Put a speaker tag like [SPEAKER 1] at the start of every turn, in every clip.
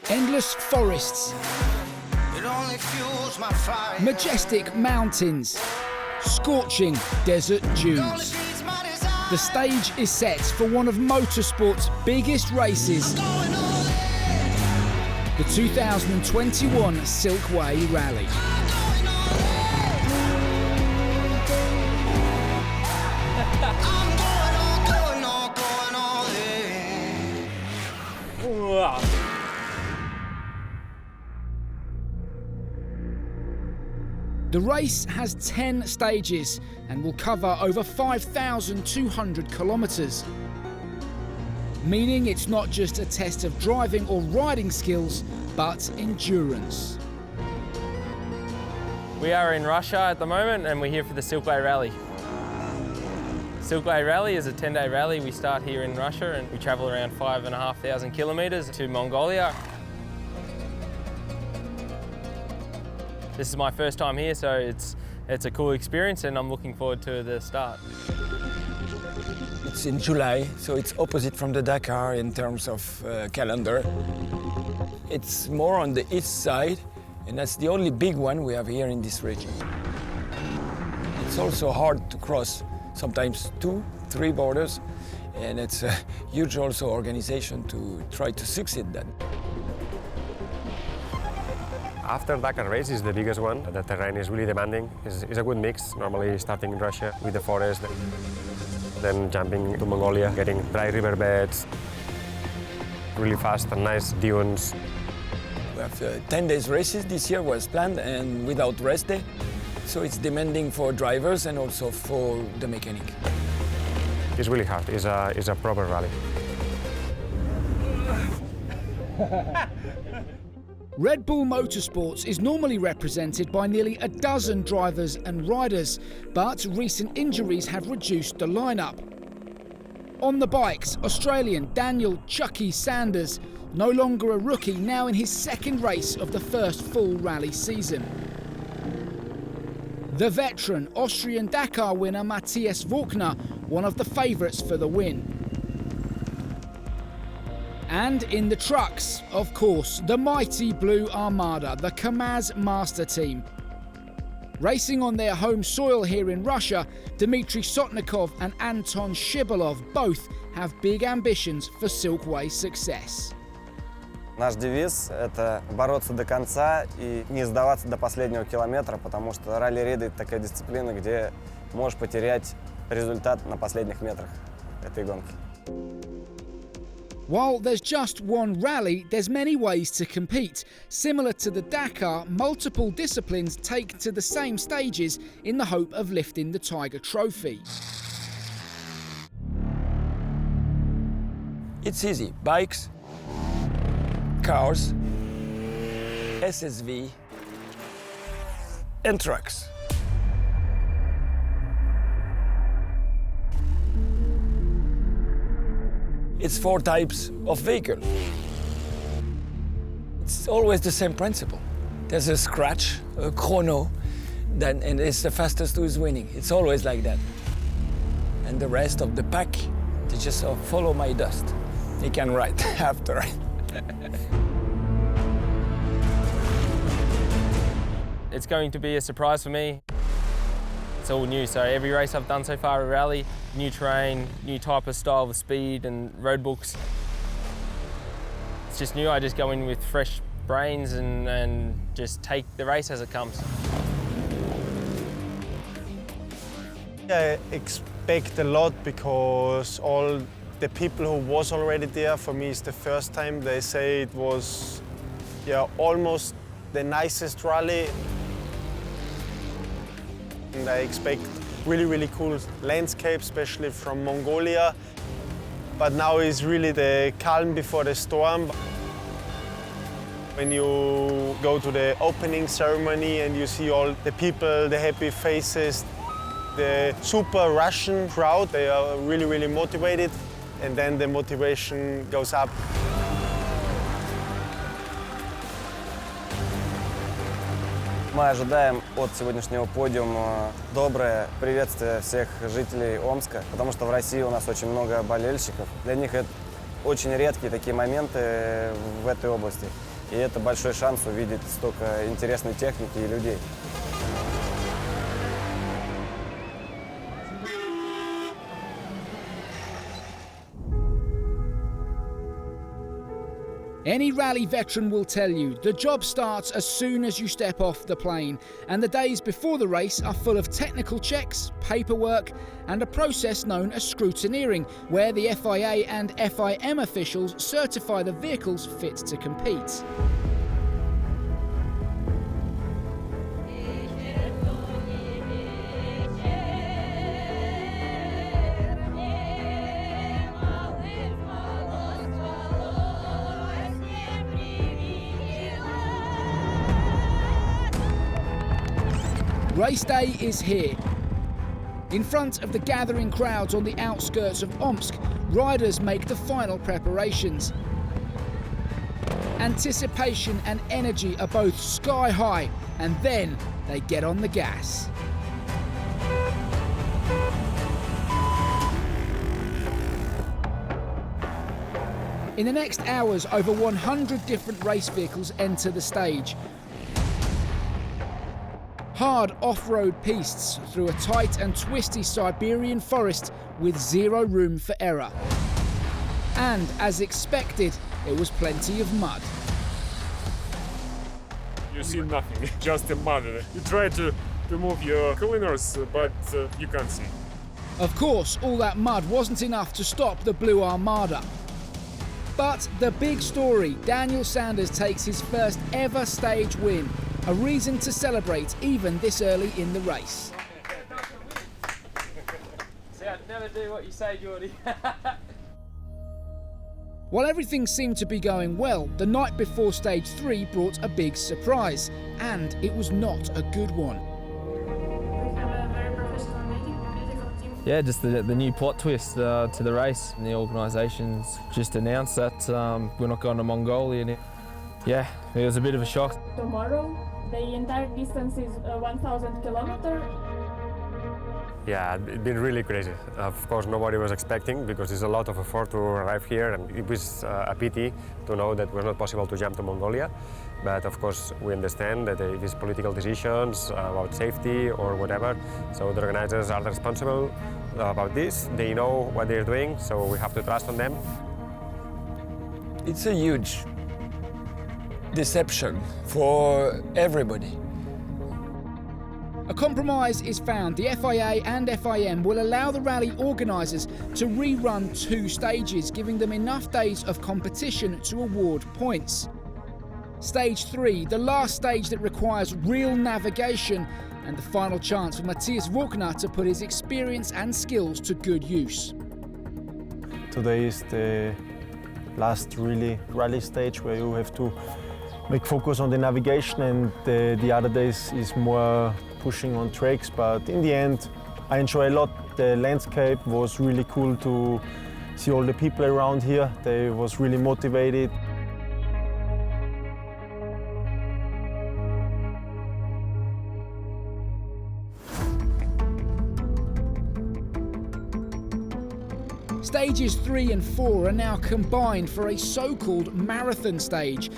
[SPEAKER 1] Endless forests, majestic mountains, scorching desert dunes. The stage is set for one of motorsport's biggest races, the 2021 Silkway Rally. The race has 10 stages and will cover over 5,200 kilometres, meaning it's not just a test of driving or riding skills, but endurance.
[SPEAKER 2] We are in Russia at the moment and we're here for the Silkway Rally. Silkway Rally is a 10-day rally. We start here in Russia and we travel around 5,500 kilometres to Mongolia. This is my first time here, so it's a cool experience and I'm looking forward to the start.
[SPEAKER 3] It's in July, so it's opposite from the Dakar in terms of calendar. It's more on the east side, and that's the only big one we have here in this region. It's also hard to cross, sometimes 2, 3 borders, and it's a huge also organization to try to succeed that.
[SPEAKER 4] After Dakar race is the biggest one. The terrain is really demanding. It's a good mix, normally starting in Russia with the forest, then jumping to Mongolia, getting dry riverbeds, really fast and nice dunes.
[SPEAKER 3] We have 10 days races this year was planned and without rest day. So it's demanding for drivers and also for the mechanic.
[SPEAKER 4] It's really hard. It's a proper rally.
[SPEAKER 1] Red Bull Motorsports is normally represented by nearly a dozen drivers and riders, but recent injuries have reduced the lineup. On the bikes, Australian Daniel "Chucky" Sanders, no longer a rookie, now in his second race of the first full rally season. The veteran Austrian Dakar winner Matthias Walkner, one of the favourites for the win. And in the trucks, of course, the mighty Blue Armada, the KAMAZ Master team. Racing on their home soil here in Russia, Dmitry Sotnikov and Anton Shibalov both have big ambitions for Silkway success.
[SPEAKER 5] Наш девиз – это бороться до конца и не сдаваться до последнего километра, потому что ралли-рейды – это такая дисциплина, где можешь потерять результат на последних метрах этой гонки.
[SPEAKER 1] While there's just one rally, there's many ways to compete. Similar to the Dakar, multiple disciplines take to the same stages in the hope of lifting the Tiger Trophy.
[SPEAKER 3] It's easy. Bikes, cars, SSV, and trucks. It's 4 types of vehicle. It's always the same principle. There's a scratch, a chrono, and it's the fastest who is winning. It's always like that. And the rest of the pack, they just follow my dust. They can ride after.
[SPEAKER 2] It's going to be a surprise for me. It's all new, so every race I've done so far a rally, new terrain, new type of style of speed and road books. It's just new, I just go in with fresh brains and just take the race as it comes.
[SPEAKER 6] I expect a lot because all the people who was already there, for me it's the first time, they say it was almost the nicest rally. And I expect really, really cool landscape, especially from Mongolia. But now is really the calm before the storm. When you go to the opening ceremony and you see all the people, the happy faces, the super Russian crowd, they are really, really motivated. And then the motivation goes up.
[SPEAKER 5] Мы ожидаем от сегодняшнего подиума доброе приветствие всех жителей Омска, потому что в России у нас очень много болельщиков. Для них это очень редкие такие моменты в этой области. И это большой шанс увидеть столько интересной техники и людей.
[SPEAKER 1] Any rally veteran will tell you the job starts as soon as you step off the plane, and the days before the race are full of technical checks, paperwork, and a process known as scrutineering, where the FIA and FIM officials certify the vehicles fit to compete. Race day is here. In front of the gathering crowds on the outskirts of Omsk, riders make the final preparations. Anticipation and energy are both sky high, and then they get on the gas. In the next hours, over 100 different race vehicles enter the stage. Hard off-road pistes through a tight and twisty Siberian forest with zero room for error. And as expected, there was plenty of mud.
[SPEAKER 7] You see nothing, just a mud. You try to move your cleaners, but you can't see.
[SPEAKER 1] Of course, all that mud wasn't enough to stop the Blue Armada. But the big story, Daniel Sanders takes his first ever stage win. A reason to celebrate even this early in the race.
[SPEAKER 2] See, I'd never do what you say, Geordie.
[SPEAKER 1] While everything seemed to be going well, the night before stage 3 brought a big surprise, and it was not a good one.
[SPEAKER 8] We have a very professional medical team.
[SPEAKER 2] Yeah, just the new plot twist to the race. And the organisation's just announced that we're not going to Mongolia now. Yeah, it was a bit of a shock.
[SPEAKER 8] Tomorrow, the entire distance is 1,000 kilometers.
[SPEAKER 4] Yeah, it's been really crazy. Of course, nobody was expecting because it's a lot of effort to arrive here, and it was a pity to know that it was not possible to jump to Mongolia. But of course, we understand that it is political decisions about safety or whatever. So the organizers are responsible about this. They know what they're doing, so we have to trust on them.
[SPEAKER 3] It's a huge deception for everybody.
[SPEAKER 1] A compromise is found. The FIA and FIM will allow the rally organisers to rerun 2 stages, giving them enough days of competition to award points. Stage 3, the last stage that requires real navigation, and the final chance for Matthias Walkner to put his experience and skills to good use.
[SPEAKER 6] Today is the last really rally stage where you have to make focus on the navigation, and the other days is more pushing on tracks. But in the end, I enjoy a lot. The landscape was really cool to see all the people around here. They was really motivated.
[SPEAKER 1] Stages 3 and 4 are now combined for a so-called marathon stage,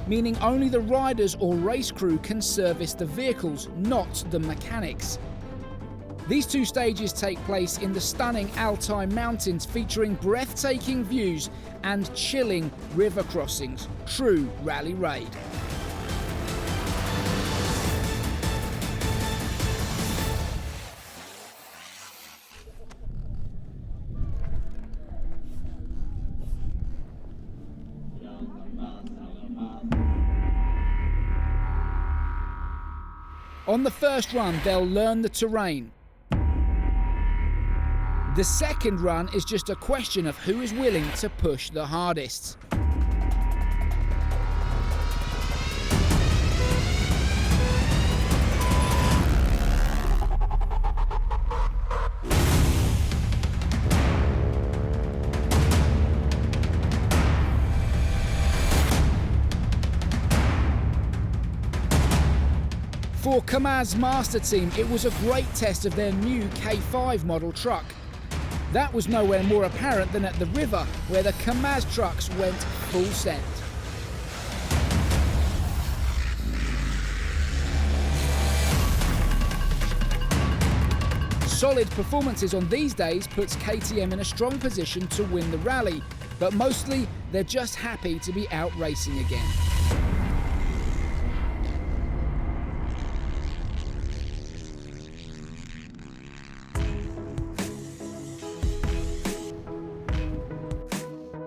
[SPEAKER 1] meaning only the riders or race crew can service the vehicles, not the mechanics. These 2 stages take place in the stunning Altai Mountains, featuring breathtaking views and chilling river crossings. True rally raid. On the first run, they'll learn the terrain. The second run is just a question of who is willing to push the hardest. For KAMAZ Master Team, it was a great test of their new K5 model truck. That was nowhere more apparent than at the river, where the KAMAZ trucks went full send. Solid performances on these days puts KTM in a strong position to win the rally, but mostly they're just happy to be out racing again.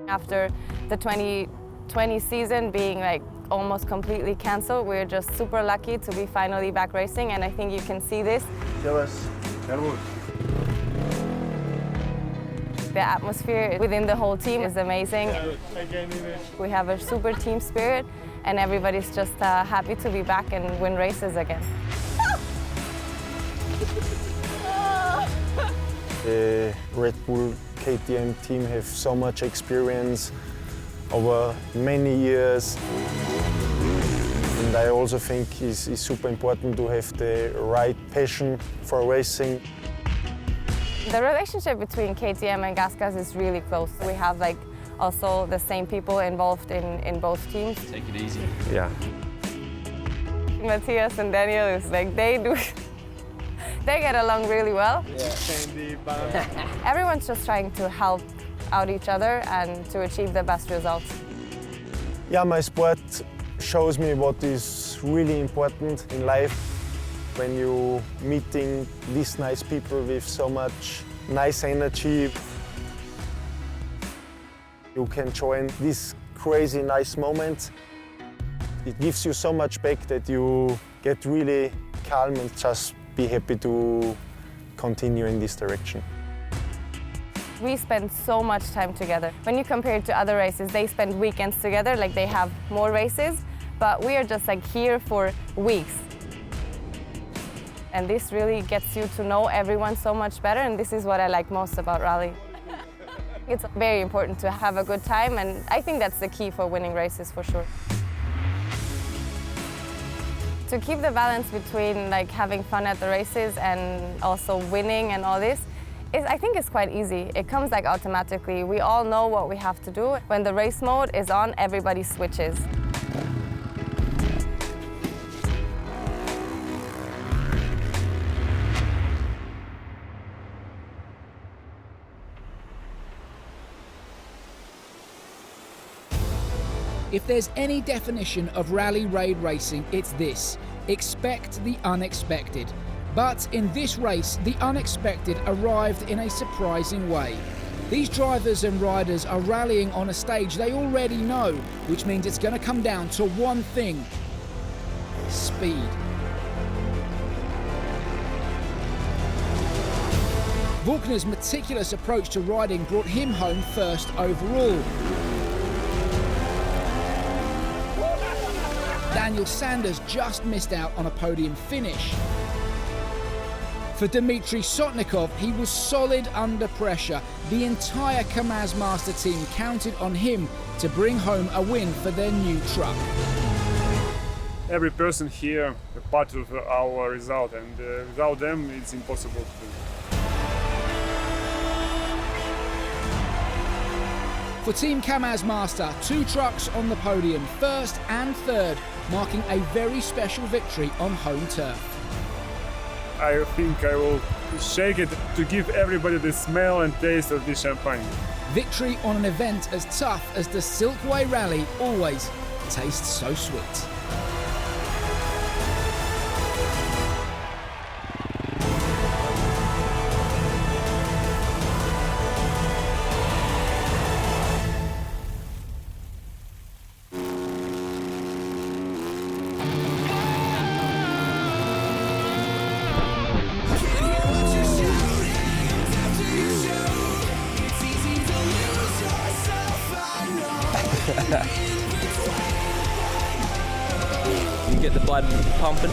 [SPEAKER 9] After the 2020 season being like almost completely cancelled, we're just super lucky to be finally back racing, and I think you can see this. The atmosphere within the whole team is amazing. We have a super team spirit, and everybody's just happy to be back and win races again.
[SPEAKER 6] The Red Bull KTM team have so much experience over many years. And I also think it's super important to have the right passion for racing.
[SPEAKER 9] The relationship between KTM and GasGas is really close. We have like also the same people involved in both teams.
[SPEAKER 2] Take it easy.
[SPEAKER 4] Yeah.
[SPEAKER 9] Matthias and Daniel is like, they get along really well. Everyone's just trying to help out each other and to achieve the best results.
[SPEAKER 6] Yeah, my sport shows me what is really important in life. When you meeting these nice people with so much nice energy, you can join these crazy nice moments. It gives you so much back that you get really calm and just be happy to continue in this direction.
[SPEAKER 9] We spend so much time together. When you compare it to other races, they spend weekends together, like they have more races, but we are just like here for weeks. And this really gets you to know everyone so much better, and this is what I like most about rally. It's very important to have a good time, and I think that's the key for winning races for sure. To keep the balance between like having fun at the races and also winning and all this, I think it's quite easy. It comes like automatically. We all know what we have to do. When the race mode is on, everybody switches.
[SPEAKER 1] If there's any definition of rally raid racing, it's this: expect the unexpected. But in this race, the unexpected arrived in a surprising way. These drivers and riders are rallying on a stage they already know, which means it's going to come down to one thing: speed. Vulcaner's meticulous approach to riding brought him home first overall. Daniel Sanders just missed out on a podium finish. For Dmitry Sotnikov, he was solid under pressure. The entire KAMAZ Master team counted on him to bring home a win for their new truck.
[SPEAKER 7] Every person here a part of our result, and without them it's impossible to do.
[SPEAKER 1] For Team KAMAZ Master, 2 trucks on the podium, first and third, marking a very special victory on home turf.
[SPEAKER 7] I think I will shake it to give everybody the smell and taste of this champagne.
[SPEAKER 1] Victory on an event as tough as the Silkway Rally always tastes so sweet.
[SPEAKER 2] You get the blood pumping.